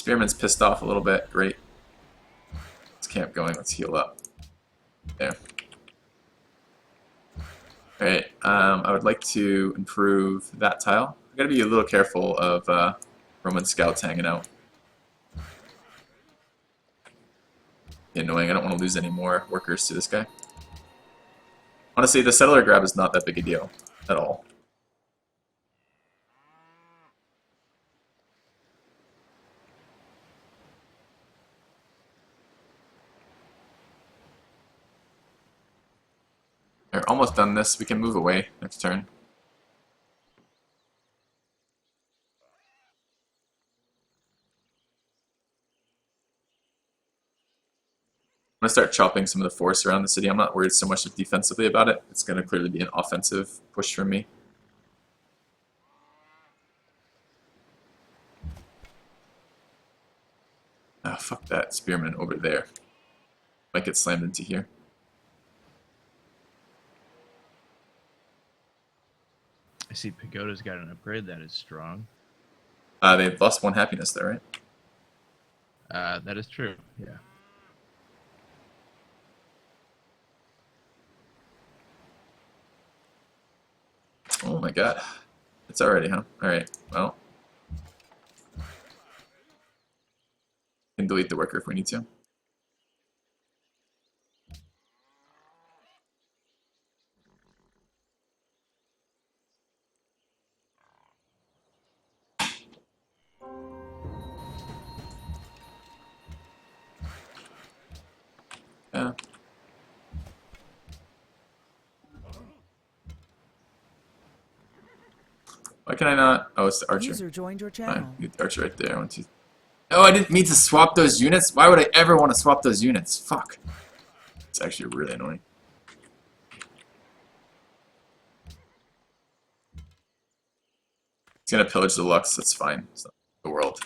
Spearman's pissed off a little bit. Great. Let's camp going. Let's heal up. There. Alright, I would like to improve that tile. I gotta be a little careful of Roman scouts hanging out. Annoying, I don't want to lose any more workers to this guy. Honestly, the settler grab is not that big a deal at all. We're almost done this. We can move away next turn. I'm going to start chopping some of the force around the city. I'm not worried so much defensively about it. It's going to clearly be an offensive push for me. Ah, fuck that spearman over there. Might get slammed into here. I see Pagoda's got an upgrade that is strong. They've lost 1 happiness there, right? That is true, yeah. Oh my god. It's already, huh? Alright, well. Can delete the worker if we need to. Yeah. Why can I not? Oh, it's the archer. User joined your channel. Fine, get the archer right there. 1, 2. Oh, I didn't mean to swap those units. Why would I ever want to swap those units? Fuck. It's actually really annoying. It's gonna pillage the Lux. That's fine. It's not the world.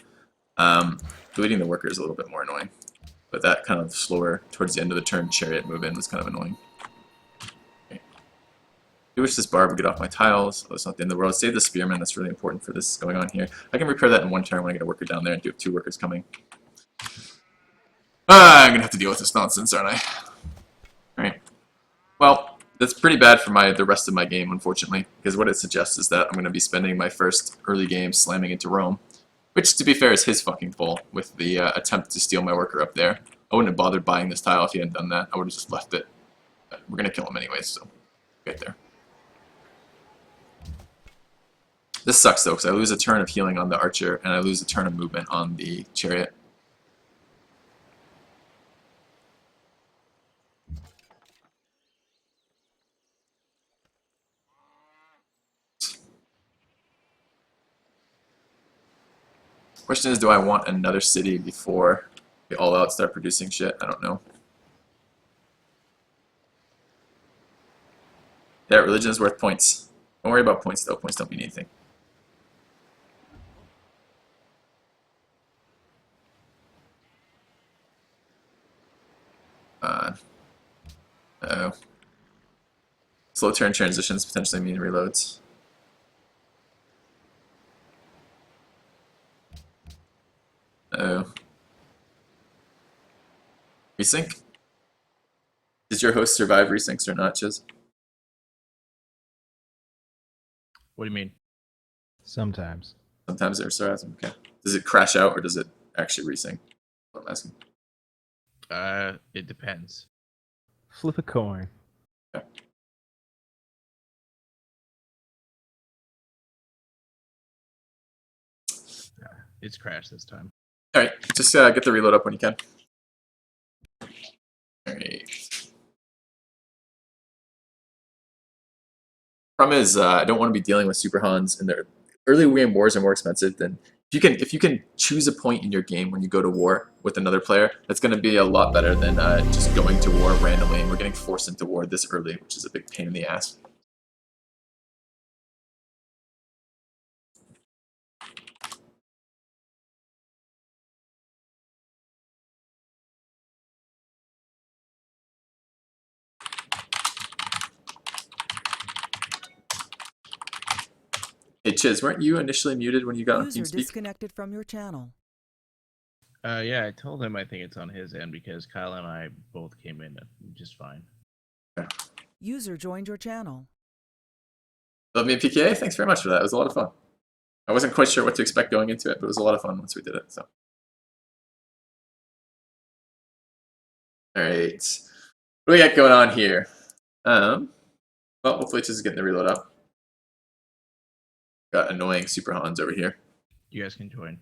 Deleting the worker is a little bit more annoying, but that kind of slower towards the end of the turn chariot move in was kind of annoying. Okay. I wish this bar would get off my tiles. Oh, it's not the end of the world. Save the spearman. That's really important for this going on here. I can repair that in 1 turn when I get a worker down there and do have 2 workers coming. I'm gonna have to deal with this nonsense, aren't I? Alright. Well, that's pretty bad for the rest of my game, unfortunately, because what it suggests is that I'm going to be spending my first early game slamming into Rome, which, to be fair, is his fucking fault with the attempt to steal my worker up there. I wouldn't have bothered buying this tile if he hadn't done that. I would have just left it. But we're going to kill him anyways, so get there. This sucks, though, because I lose a turn of healing on the archer, and I lose a turn of movement on the chariot. Question is, do I want another city before we all out start producing shit? I don't know. Yeah, religion is worth points. Don't worry about points, though. Points don't mean anything. Uh-oh. Slow turn transitions potentially mean reloads. Uh-oh. Resync? Did your host survive resyncs or not, Chiz? What do you mean? Sometimes. Sometimes there's sarcasm. Okay. Does it crash out or does it actually resync? What I'm asking. It depends. Flip a coin. Okay. It's crashed this time. Alright, just get the reload up when you can. Alright. Problem is, I don't want to be dealing with Super Hans, and their early game wars are more expensive than if you can choose a point in your game when you go to war with another player. That's going to be a lot better than just going to war randomly, and we're getting forced into war this early, which is a big pain in the ass. Hey Chiz, weren't you initially muted when you got on User TeamSpeak? disconnected from your channel. Yeah, I told him I think it's on his end because Kyle and I both came in just fine. User joined your channel. Love me a PKA? Thanks very much for that. It was a lot of fun. I wasn't quite sure what to expect going into it, but it was a lot of fun once we did it. So, all right, what do we got going on here? Well, hopefully Chiz is getting the reload up. Got annoying Super Hans over here. You guys can join.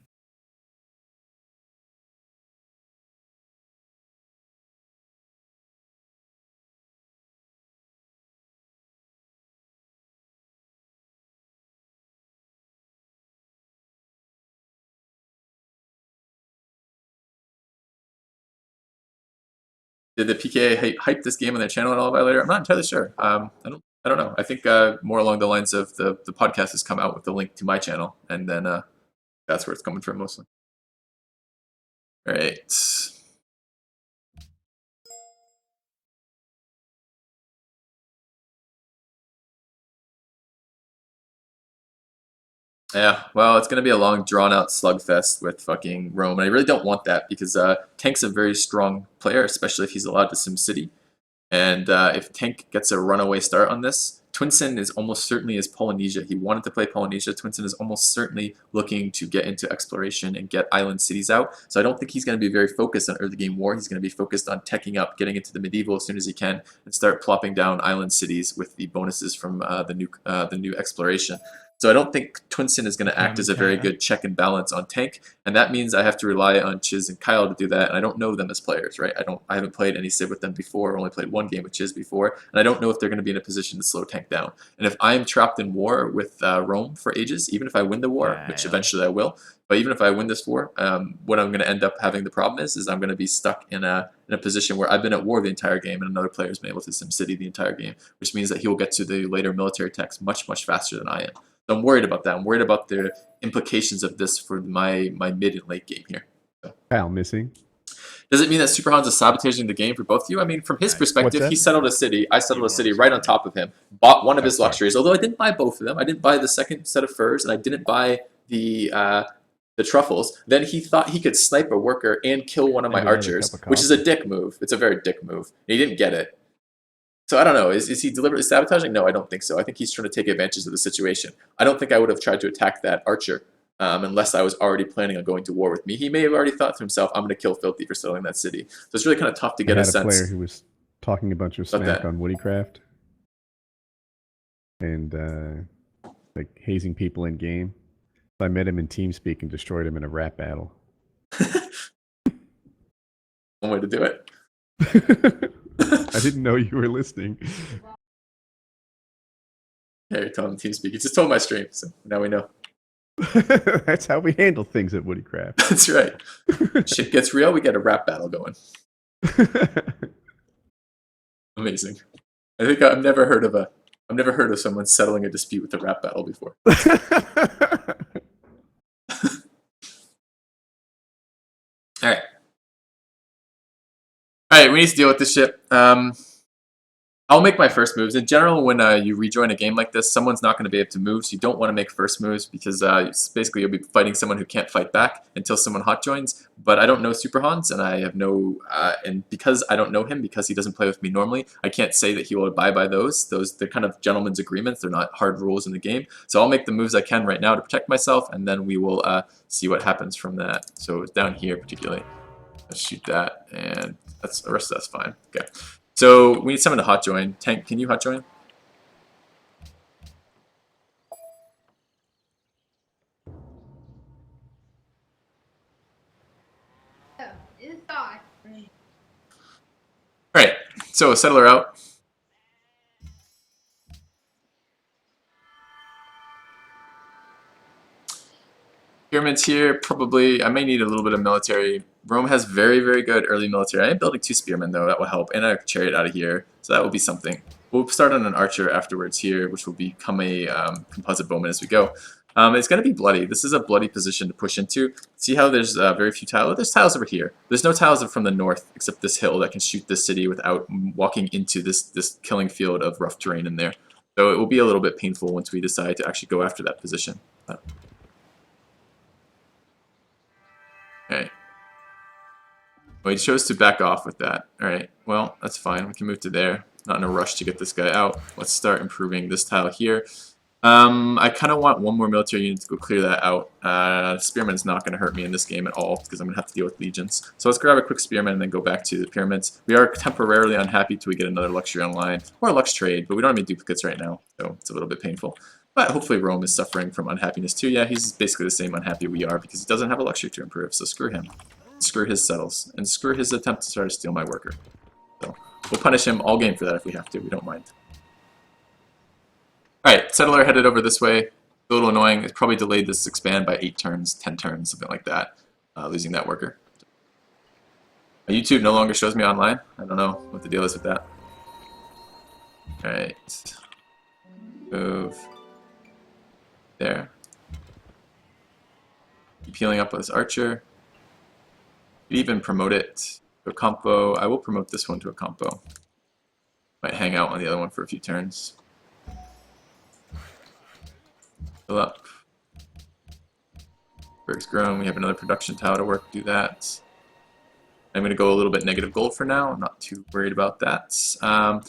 Did the PKA hype this game on their channel at all, Violator? I'm not entirely sure. I don't know. I think more along the lines of the podcast has come out with the link to my channel, and then that's where it's coming from mostly. All right. Yeah, well, it's going to be a long, drawn-out slugfest with fucking Rome, and I really don't want that because Tank's a very strong player, especially if he's allowed to SimCity. And if Tank gets a runaway start on this, Twinson is almost certainly is Polynesia. He wanted to play Polynesia. Twinson is almost certainly looking to get into exploration and get island cities out. So I don't think he's going to be very focused on early game war. He's going to be focused on teching up, getting into the medieval as soon as he can, and start plopping down island cities with the bonuses from the new exploration. So I don't think Twinson is going to act as a very good check and balance on Tank, and that means I have to rely on Chiz and Kyle to do that. And I don't know them as players, right? I haven't played any Civ with them before. I've only played one game with Chiz before, and I don't know if they're going to be in a position to slow Tank down. And if I'm trapped in war with Rome for ages, even if I win the war, which eventually I will, but even if I win this war, what I'm going to end up having the problem is I'm going to be stuck in a position where I've been at war the entire game and another player's been able to SimCity the entire game, which means that he will get to the later military techs much, much faster than I am. So I'm worried about that. I'm worried about the implications of this for my mid and late game here. So. Kyle missing. Does it mean that Super Hans is sabotaging the game for both of you? I mean, from his perspective, he settled a city. I settled a city right on top of him. Bought one of his luxuries, although I didn't buy both of them. I didn't buy the second set of furs, and I didn't buy the truffles. Then he thought he could snipe a worker and kill one of my archers, which is a dick move. It's a very dick move. And he didn't get it. So I don't know. Is he deliberately sabotaging? No, I don't think so. I think he's trying to take advantage of the situation. I don't think I would have tried to attack that archer unless I was already planning on going to war with me. He may have already thought to himself, I'm going to kill Filthy for settling that city. So it's really kind of tough to get a sense. I had a player who was talking a bunch of smack on Woodycraft and like hazing people in game. So I met him in TeamSpeak and destroyed him in a rap battle. One way to do it. I didn't know you were listening. Yeah, you're telling TeamSpeak. You just told my stream, so now we know. That's how we handle things at Woodycraft. That's right. Shit gets real, we get a rap battle going. Amazing. I think I've never heard of someone settling a dispute with a rap battle before. Alright, we need to deal with this shit. I'll make my first moves. In general, when you rejoin a game like this, someone's not going to be able to move, so you don't want to make first moves because basically you'll be fighting someone who can't fight back until someone hot joins. But I don't know Super Hans, and I have no, and because I don't know him, because he doesn't play with me normally, I can't say that he will abide by those. They're kind of gentlemen's agreements. They're not hard rules in the game. So I'll make the moves I can right now to protect myself, and then we will see what happens from that. So down here particularly, let's shoot that, and the rest of that's fine. Okay. So we need someone to hot join. Tank, can you hot join? Alright, so settler out. Pyramids here, probably, I may need a little bit of military. Rome has very, very good early military. I am building 2 spearmen though, that will help, and a chariot out of here, so that will be something. We'll start on an archer afterwards here, which will become a composite bowman as we go. It's going to be bloody. This is a bloody position to push into. See how there's very few tiles? There's tiles over here. There's no tiles from the north except this hill that can shoot this city without walking into this killing field of rough terrain in there. So it will be a little bit painful once we decide to actually go after that position. Okay. Well, he chose to back off with that. Alright, well, that's fine. We can move to there. Not in a rush to get this guy out. Let's start improving this tile here. I kind of want one more military unit to go clear that out. Spearman is not going to hurt me in this game at all because I'm going to have to deal with legions. So let's grab a quick spearman and then go back to the pyramids. We are temporarily unhappy till we get another luxury online, or a lux trade, but we don't have any duplicates right now, so it's a little bit painful. But hopefully Rome is suffering from unhappiness too. Yeah, he's basically the same unhappy we are because he doesn't have a luxury to improve, so screw him. Screw his settles, and screw his attempt to try to steal my worker. So we'll punish him all game for that if we have to, we don't mind. Alright, settler headed over this way. A little annoying. It's probably delayed this expand by 8 turns, 10 turns, something like that. Losing that worker. YouTube no longer shows me online. I don't know what the deal is with that. Alright. Move. There. Keep healing up with this archer. Could even promote it to a compo. I will promote this one to a compo. Might hang out on the other one for a few turns. Fill up. Berg's grown. We have another production tower to work. Do that. I'm going to go a little bit negative gold for now. I'm not too worried about that. I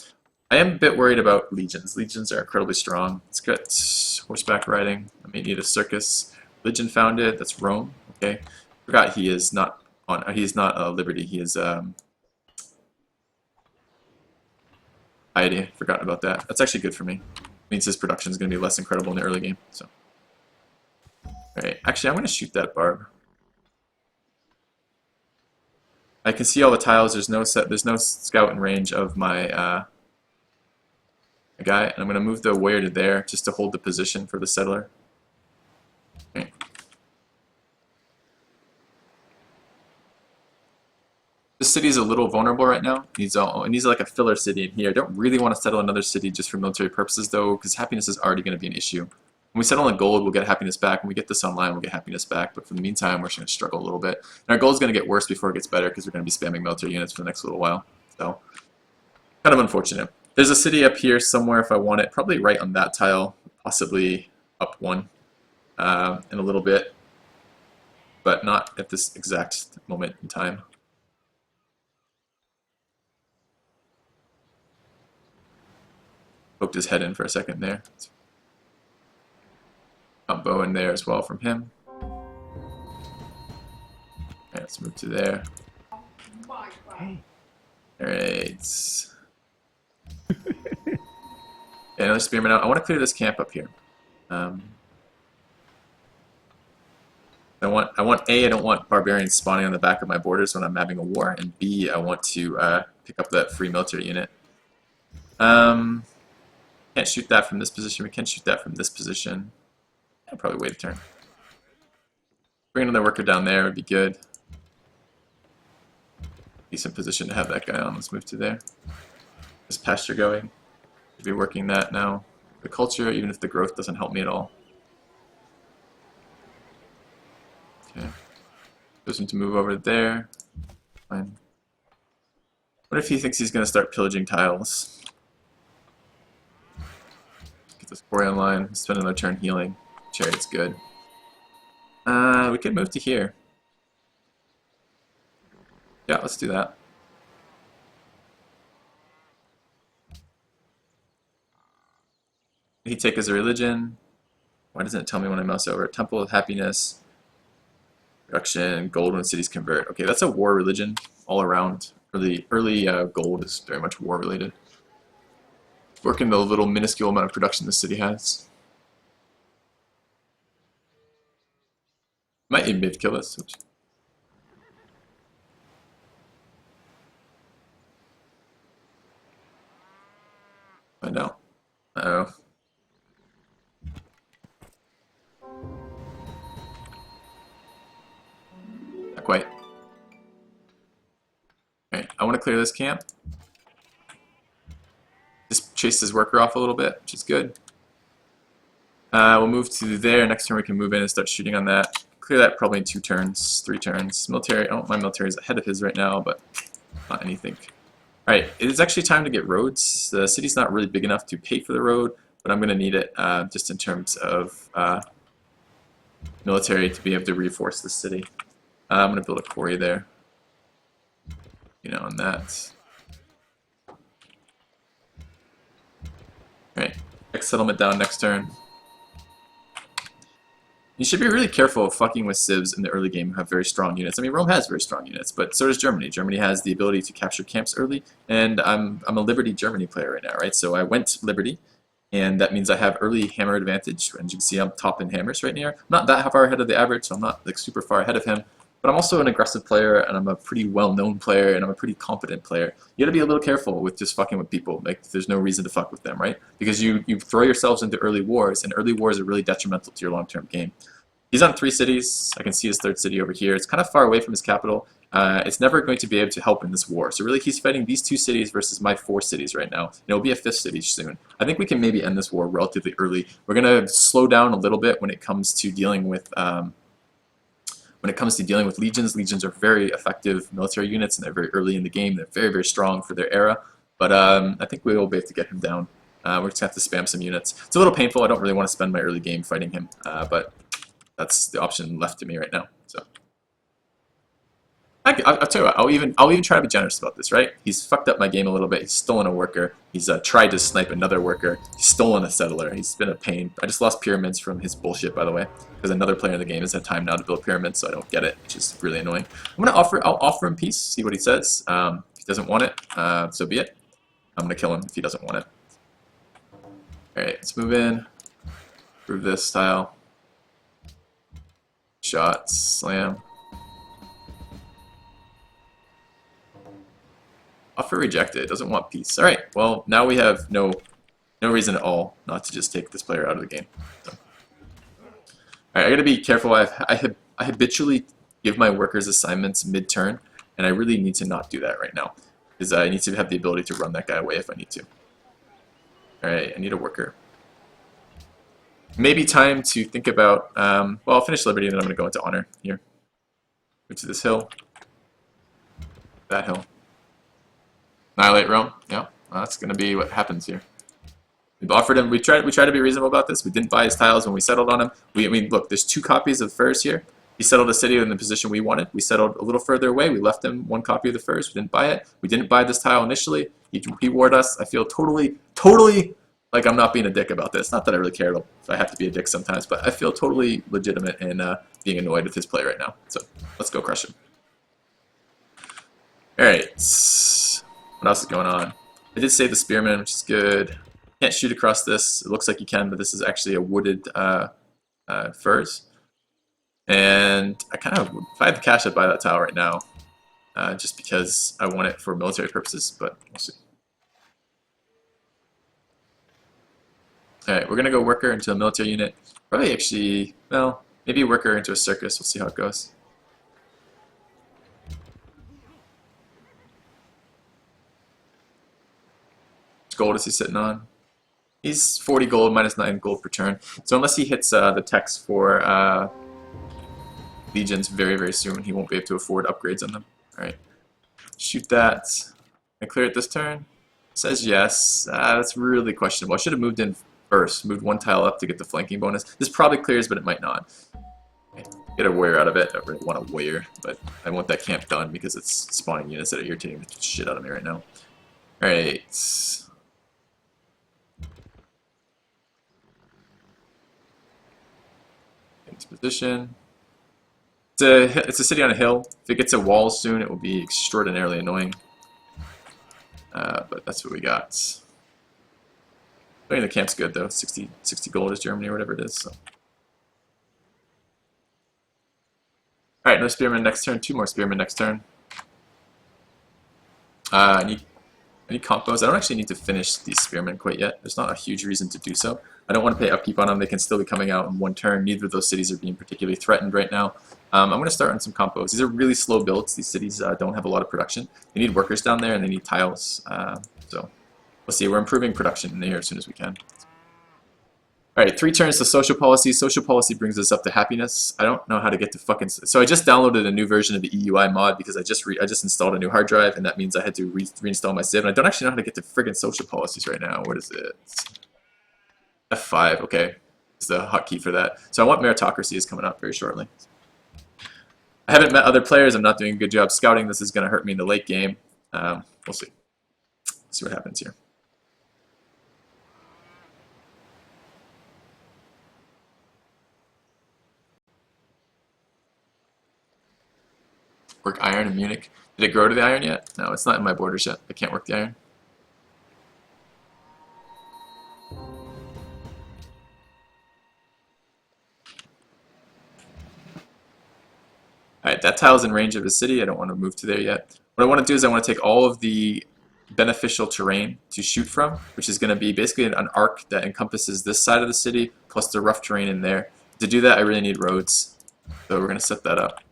am a bit worried about legions. Legions are incredibly strong. Let's get horseback riding. I may need a circus. Legion founded. That's Rome. Okay. Forgot he is not on. He's not Liberty. He is Piety. Forgotten about that. That's actually good for me. Means his production is going to be less incredible in the early game. So, alright. Actually, I'm going to shoot that barb. I can see all the tiles. There's no scout in range of my guy, and I'm going to move the warrior to there just to hold the position for the settler. Okay. This city is a little vulnerable right now. It needs like a filler city in here. I don't really want to settle another city just for military purposes though, because happiness is already going to be an issue. When we settle in gold, we'll get happiness back. When we get this online, we'll get happiness back. But for the meantime, we're just going to struggle a little bit. And our gold is going to get worse before it gets better because we're going to be spamming military units for the next little while. So, kind of unfortunate. There's a city up here somewhere if I want it. Probably right on that tile. Possibly up one in a little bit. But not at this exact moment in time. Poked his head in for a second there. Combo in there as well from him. Okay, let's move to there. Alright. Okay, another spearman out. I want to clear this camp up here. I don't want barbarians spawning on the back of my borders when I'm having a war, and B, I want to pick up that free military unit. Can't shoot that from this position. We can shoot that from this position. I'll probably wait a turn. Bring another worker down there would be good. Decent position to have that guy on. Let's move to there. This pasture going. We'll be working that now. The culture, even if the growth doesn't help me at all. Okay. Goes him to move over there. Fine. What if he thinks he's going to start pillaging tiles? Get this quarry online. Spend another turn healing. Chariot's good. We could move to here. Yeah, let's do that. Did he take as a religion? Why doesn't it tell me when I mouse over? Temple of Happiness. Production. Gold when cities convert. Okay, that's a war religion all around. Early gold is very much war related. Working the little minuscule amount of production this city has. Might even be able to kill us. Oops. Find out. Uh-oh. Not quite. Alright, I want to clear this camp. Just chase his worker off a little bit, which is good. We'll move to there. Next turn we can move in and start shooting on that. Clear that probably in 2 turns, 3 turns. Military, oh, my military is ahead of his right now, but not anything. Alright, it is actually time to get roads. The city's not really big enough to pay for the road, but I'm going to need it just in terms of military to be able to reinforce the city. I'm going to build a quarry there. you know, on that. Right, next settlement down next turn. You should be really careful of fucking with civs in the early game who have very strong units. I mean, Rome has very strong units, but so does Germany. Germany has the ability to capture camps early, and I'm a Liberty Germany player right now, right? So I went Liberty, and that means I have early hammer advantage. And you can see I'm top in hammers right now. I'm not that far ahead of the average, so I'm not like super far ahead of him. But I'm also an aggressive player, and I'm a pretty well-known player, and I'm a pretty competent player. You gotta be a little careful with just fucking with people. Like, there's no reason to fuck with them, right? Because you throw yourselves into early wars, and early wars are really detrimental to your long-term game. He's on 3 cities. I can see his 3rd city over here. It's kind of far away from his capital. It's never going to be able to help in this war. So really, he's fighting these 2 cities versus my 4 cities right now. And it'll be a 5th city soon. I think we can maybe end this war relatively early. We're gonna slow down a little bit when it comes to dealing with legions. Legions are very effective military units, and they're very early in the game. They're very, very strong for their era. But I think we will be able to get him down. We're just gonna have to spam some units. It's a little painful. I don't really want to spend my early game fighting him, but that's the option left to me right now. So I'll tell you what, I'll even try to be generous about this, right? He's fucked up my game a little bit. He's stolen a worker. He's tried to snipe another worker. He's stolen a settler. He's been a pain. I just lost pyramids from his bullshit, by the way, because another player in the game has had time now to build pyramids, so I don't get it, which is really annoying. I'll offer him peace, see what he says. If he doesn't want it, so be it. I'm gonna kill him if he doesn't want it. Alright, let's move in. Prove this style. Shots, slam. Offer rejected, doesn't want peace. Alright, well, now we have no reason at all not to just take this player out of the game. So. Alright, I gotta be careful. I habitually give my workers assignments mid-turn, and I really need to not do that right now, because I need to have the ability to run that guy away if I need to. Alright, I need a worker. Maybe time to think about, well, I'll finish Liberty and then I'm going to go into Honor here. Go to this hill. That hill. Annihilate Rome. Yeah, well, that's going to be what happens here. We've offered him, we tried to be reasonable about this. We didn't buy his tiles when we settled on him. I mean, look, there's 2 copies of furs here. He settled a city in the position we wanted. We settled a little further away. We left him 1 copy of the furs. We didn't buy it. We didn't buy this tile initially. He warred us. I feel totally like I'm not being a dick about this. Not that I really care if I have to be a dick sometimes, but I feel totally legitimate in being annoyed with his play right now. So let's go crush him. Alright. What else is going on? I did save the spearman, which is good. Can't shoot across this. It looks like you can, but this is actually a wooded furs. And I kind of, if I had the cash, I'd buy that tile right now. Just because I want it for military purposes, but we'll see. Alright, we're going to go worker into a military unit. Probably actually, well, maybe worker into a circus. We'll see how it goes. Which gold is he sitting on? He's 40 gold, minus 9 gold per turn. So unless he hits the text for legions very, very soon, he won't be able to afford upgrades on them. Alright, shoot that. Can I clear it this turn? Says yes. That's really questionable. I should have moved in first, moved 1 tile up to get the flanking bonus. This probably clears, but it might not. Get a warrior out of it. I don't really want a warrior, but I want that camp done because it's spawning units that are irritating the shit out of me right now. Alright. Into position. It's a city on a hill. If it gets a wall soon, it will be extraordinarily annoying. But that's what we got. I think the camp's good though. 60 gold is Germany or whatever it is. So. Alright, no spearmen next turn. 2 more spearmen next turn. I need combos. I don't actually need to finish these spearmen quite yet. There's not a huge reason to do so. I don't want to pay upkeep on them. They can still be coming out in 1 turn. Neither of those cities are being particularly threatened right now. I'm going to start on some combos. These are really slow builds. These cities don't have a lot of production. They need workers down there and they need tiles. So we'll see. We're improving production in here as soon as we can. Alright, 3 turns to social policy. Social policy brings us up to happiness. I don't know how to get to fucking... So I just downloaded a new version of the EUI mod because I just installed a new hard drive, and that means I had to reinstall my Civ. And I don't actually know how to get to friggin' social policies right now. What is it? F5, okay. Is the hotkey for that. So I want meritocracy is coming up very shortly. I haven't met other players. I'm not doing a good job scouting. This is going to hurt me in the late game. We'll see. See what happens here. Work iron in Munich. Did it grow to the iron yet? No, it's not in my borders yet. I can't work the iron. Alright, that tile's in range of the city. I don't want to move to there yet. What I want to do is I want to take all of the beneficial terrain to shoot from, which is going to be basically an arc that encompasses this side of the city, plus the rough terrain in there. To do that, I really need roads. So we're going to set that up.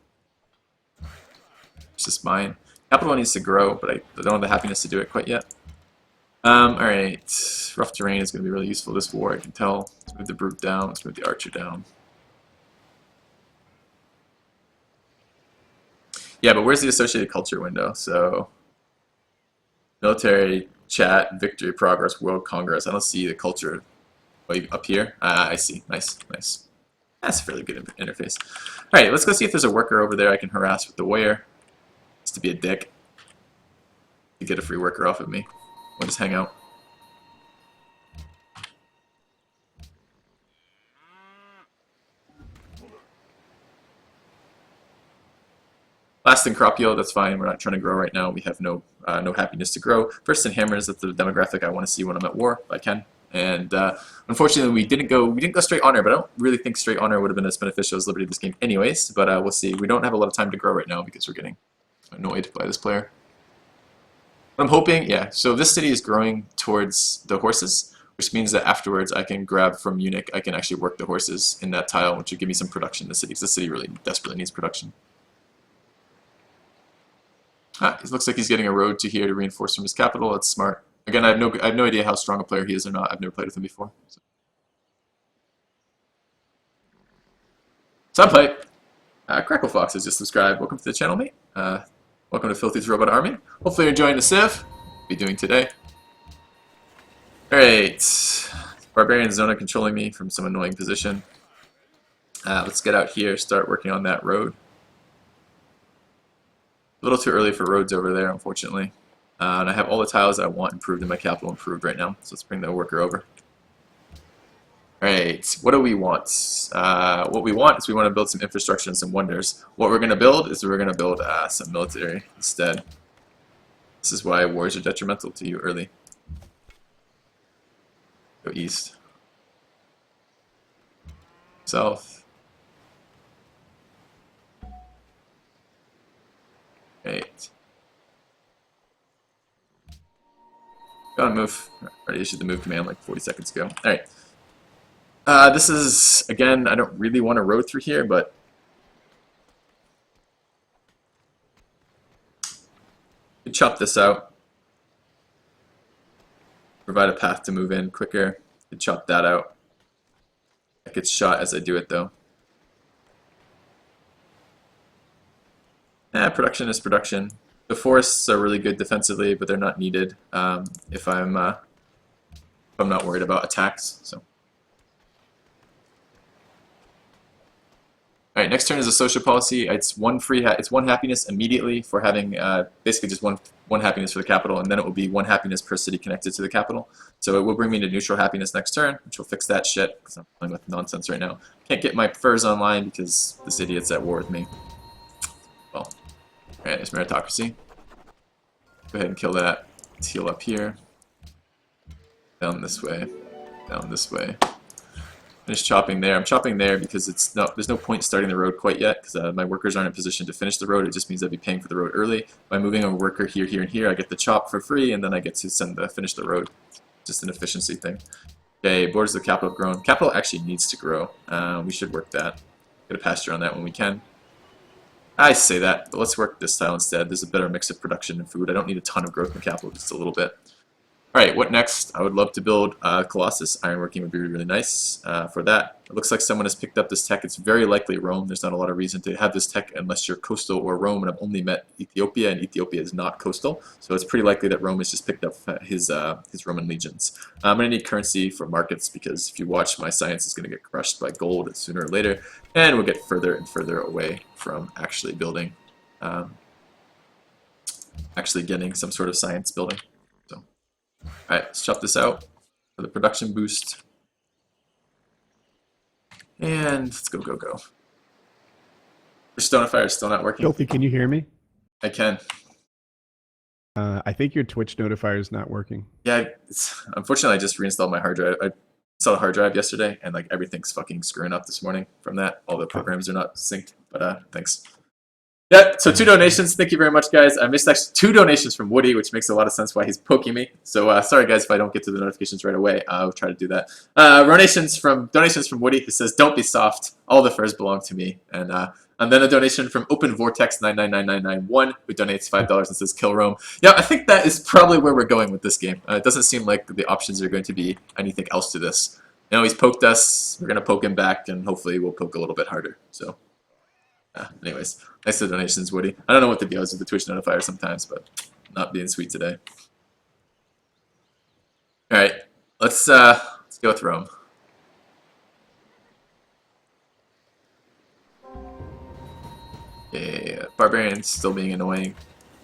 It's just mine. Capital needs to grow, but I don't have the happiness to do it quite yet. Alright, rough terrain is going to be really useful this war, I can tell. Let's move the brute down, let's move the archer down. Yeah, but where's the associated culture window? So, military, chat, victory, progress, world congress. I don't see the culture up here. I see. Nice, nice. That's a fairly good interface. Alright, let's go see if there's a worker over there I can harass with the warrior. Just to be a dick. To get a free worker off of me. We'll just hang out. Lasting crop yield, that's fine. We're not trying to grow right now. We have no happiness to grow. First in hammers, that's the demographic I want to see when I'm at war, if I can. And unfortunately, we didn't go straight honor, but I don't really think straight honor would have been as beneficial as liberty this game, anyways. But we'll see. We don't have a lot of time to grow right now because we're getting annoyed by this player. I'm hoping, yeah. So this city is growing towards the horses, which means that afterwards I can grab from Munich. I can actually work the horses in that tile, which would give me some production in the city, because the city really desperately needs production. It looks like he's getting a road to here to reinforce from his capital. That's smart. Again, I have no idea how strong a player he is or not. I've never played with him before. Subpipe. Crackle Fox has just subscribed. Welcome to the channel, mate. Welcome to Filthy's Robot Army. Hopefully you're enjoying the Civ. Be doing today. Alright. Barbarian Zona controlling me from some annoying position. Let's get out here, start working on that road. A little too early for roads over there, unfortunately. And I have all the tiles I want improved and my capital improved right now. So let's bring the worker over. Alright, what do we want? What we want is we want to build some infrastructure and some wonders. What we're going to build is we're going to build some military instead. This is why wars are detrimental to you early. Go east. South. Right. Gotta move. Already issued the move command like 40 seconds ago. Alright. This is, again, I don't really want to road through here, but could chop this out. Provide a path to move in quicker. Could chop that out. That gets shot as I do it, though. Production is production. The forests are really good defensively, but they're not needed if I'm not worried about attacks. So, all right. Next turn is a social policy. It's one it's one happiness immediately for having basically just one happiness for the capital, and then it will be one happiness per city connected to the capital. So it will bring me to neutral happiness next turn, which will fix that shit because I'm playing with nonsense right now. Can't get my furs online because this idiot's at war with me. Well. Alright, there's meritocracy. Go ahead and kill that. Let's heal up here. Down this way. Down this way. Finish chopping there. I'm chopping there because there's no point starting the road quite yet because my workers aren't in position to finish the road. It just means I'd be paying for the road early. By moving a worker here, here, and here, I get the chop for free, and then I get to finish the road. Just an efficiency thing. Okay, borders of the capital have grown. Capital actually needs to grow. We should work that. Get a pasture on that when we can. I say that, but let's work this style instead. There's a better mix of production and food. I don't need a ton of growth in capital, just a little bit. Alright, what next? I would love to build Colossus. Ironworking would be really nice for that. It looks like someone has picked up this tech. It's very likely Rome. There's not a lot of reason to have this tech unless you're coastal or Rome, and I've only met Ethiopia, and Ethiopia is not coastal. So it's pretty likely that Rome has just picked up his Roman legions. I'm going to need currency for markets because if you watch, my science is going to get crushed by gold sooner or later, and we'll get further and further away from actually building. actually getting some sort of science building. So, alright, let's chop this out for the production boost. And let's go, go, go. Your Stonefire is still not working. Filthy, can you hear me? I can. I think your Twitch notifier is not working. Yeah, unfortunately, I just reinstalled my hard drive. I installed a hard drive yesterday, and like everything's fucking screwing up this morning from that. All the programs are not synced, but thanks. Yeah, so 2 donations. Thank you very much, guys. I missed actually 2 donations from Woody, which makes a lot of sense why he's poking me. So sorry, guys, if I don't get to the notifications right away. I'll try to do that. Donations from Woody, who says, "Don't be soft. All the furs belong to me." And then a donation from Open Vortex 999991, who donates $5 and says, "Kill Rome." Yeah, I think that is probably where we're going with this game. It doesn't seem like the options are going to be anything else to this. You know, he's poked us. We're gonna poke him back, and hopefully we'll poke a little bit harder. So. Anyways, thanks for the donations, Woody. I don't know what the deal is with the Twitch notifier sometimes, but not being sweet today. All right, let's go with Rome. Yeah, Barbarian's still being annoying.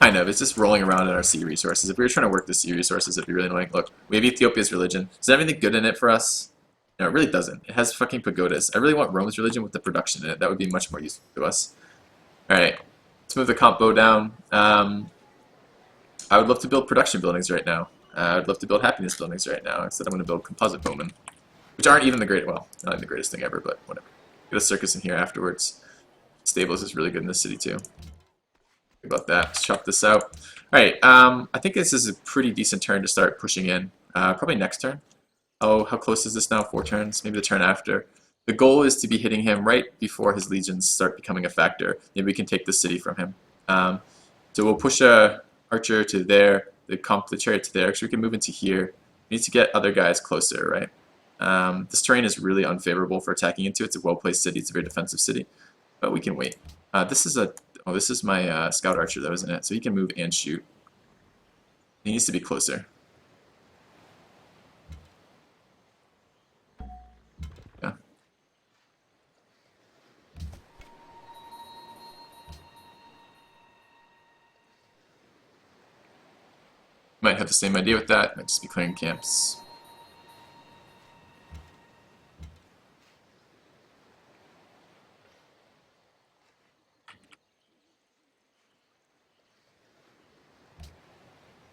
Kind of. It's just rolling around in our sea resources. If we were trying to work the sea resources, it'd be really annoying. Look, we have Ethiopia's religion. Does that have anything good in it for us? No, it really doesn't. It has fucking pagodas. I really want Rome's religion with the production in it. That would be much more useful to us. Alright, let's move the comp bow down. I would love to build production buildings right now. I would love to build happiness buildings right now. Instead, I'm going to build composite bowmen. Which aren't even the great, well, not even the greatest thing ever, but whatever. Get a circus in here afterwards. Stables is really good in this city too. Think about that. Let's chop this out. Alright, I think this is a pretty decent turn to start pushing in. Probably next turn. Oh, how close is this now? 4 turns? Maybe the turn after. The goal is to be hitting him right before his legions start becoming a factor. Maybe we can take the city from him. So we'll push a archer to there, the chariot to there, because we can move into here. We need to get other guys closer, right? This terrain is really unfavorable for attacking into. It's a well-placed city. It's a very defensive city. But we can wait. This is my scout archer, though, isn't it? So he can move and shoot. He needs to be closer. Might have the same idea with that. Might just be clearing camps.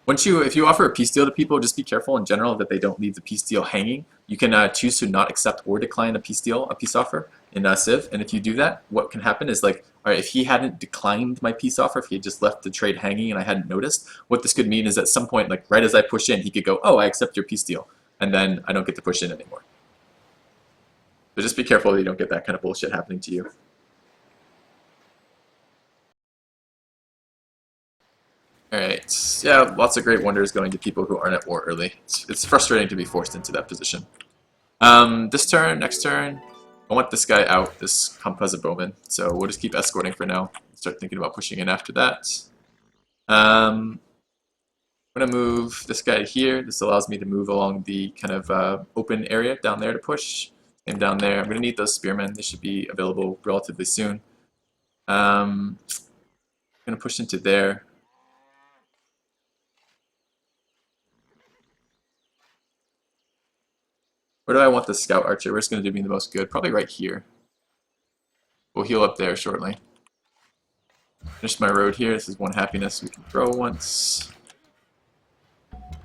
If you offer a peace deal to people, just be careful in general that they don't leave the peace deal hanging. You can choose to not accept or decline a peace offer in Civ. And if you do that, what can happen is like, all right, if he hadn't declined my peace offer, if he had just left the trade hanging and I hadn't noticed, what this could mean is at some point, like right as I push in, he could go, "Oh, I accept your peace deal," and then I don't get to push in anymore. So just be careful that you don't get that kind of bullshit happening to you. Alright, yeah, lots of great wonders going to people who aren't at war early. It's frustrating to be forced into that position. This turn, next turn, I want this guy out, this composite bowman, so we'll just keep escorting for now. Start thinking about pushing in after that. I'm going to move this guy here. This allows me to move along the kind of open area down there to push. And down there, I'm going to need those spearmen. They should be available relatively soon. I'm going to push into there. Where do I want the scout archer? Where's going to do me the most good? Probably right here. We'll heal up there shortly. Finish my road here. This is 1 happiness. We can throw once.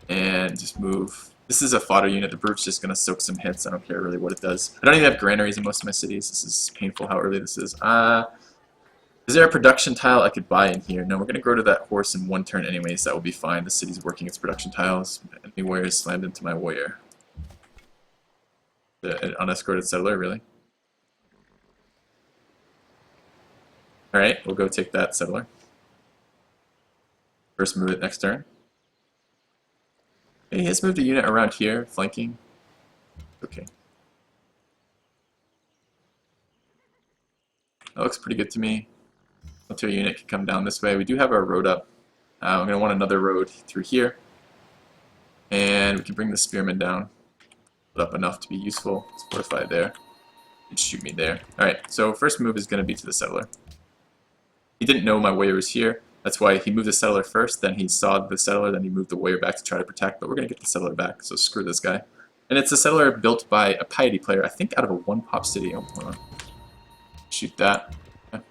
And just move. This is a fodder unit. The brute's just going to soak some hits. I don't care really what it does. I don't even have granaries in most of my cities. This is painful how early this is. Is there a production tile I could buy in here? No, we're going to go to that horse in 1 turn anyways. That will be fine. The city's working its production tiles. Enemy warriors slammed into my warrior. An unescorted settler, really? Alright, we'll go take that settler. First move it next turn. Okay, he has moved a unit around here, flanking. Okay. That looks pretty good to me. Military unit can come down this way. We do have our road up. I'm going to want another road through here. And we can bring the spearmen down. Up enough to be useful. It's fortified there. He'd shoot me there. Alright, so first move is going to be to the settler. He didn't know my warrior was here. That's why he moved the settler first, then he saw the settler, then he moved the warrior back to try to protect, but we're going to get the settler back, so screw this guy. And it's a settler built by a piety player, I think out of a one-pop city. Oh, hold on. Shoot that. Okay.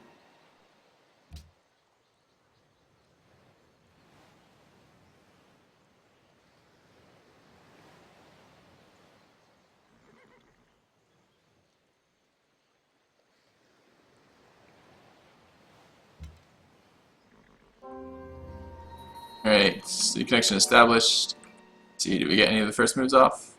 Alright, city connection established. Let's see, do we get any of the first moves off?